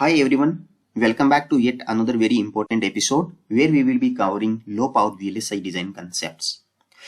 Hi everyone, welcome back to yet another very important episode where we will be covering low power VLSI design concepts.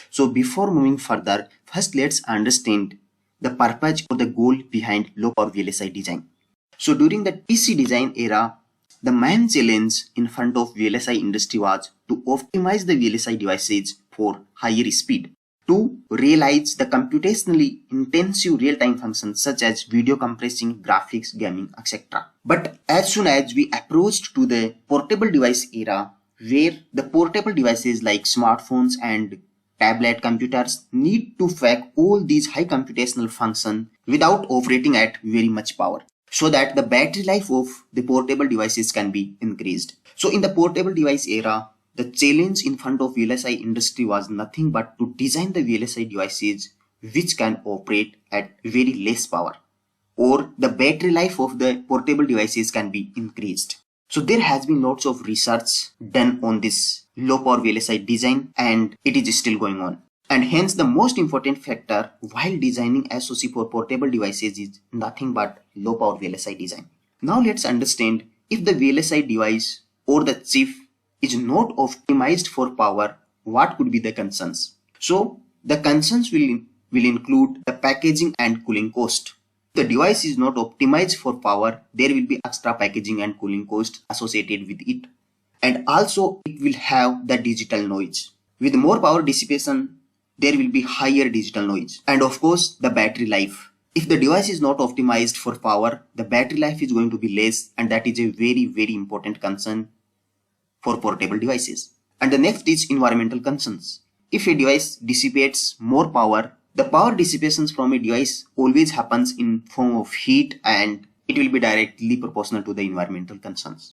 So before moving further, first let's understand the purpose or the goal behind low power VLSI design. So during the PC design era, the main challenge in front of VLSI industry was to optimize the VLSI devices for higher speed, to realize the computationally intensive real-time functions such as video compressing, graphics, gaming, etc. But as soon as we approached to the portable device era, where the portable devices like smartphones and tablet computers need to fetch all these high computational functions without operating at very much power, so that the battery life of the portable devices can be increased. So in the portable device era, the challenge in front of VLSI industry was nothing but to design the VLSI devices which can operate at very less power, or the battery life of the portable devices can be increased. So there has been lots of research done on this low power VLSI design and it is still going on. And hence the most important factor while designing SoC for portable devices is nothing but low power VLSI design. Now let's understand, if the VLSI device or the chip is not optimized for power, what could be the concerns? So the concerns will include the packaging and cooling cost. If the device is not optimized for power, there will be extra packaging and cooling cost associated with it. And also it will have the digital noise. With more power dissipation, there will be higher digital noise. And of course, the battery life. If the device is not optimized for power, the battery life is going to be less, and that is a very, very important concern for portable devices. And the next is environmental concerns. If a device dissipates more power, the power dissipation from a device always happens in form of heat, and it will be directly proportional to the environmental concerns.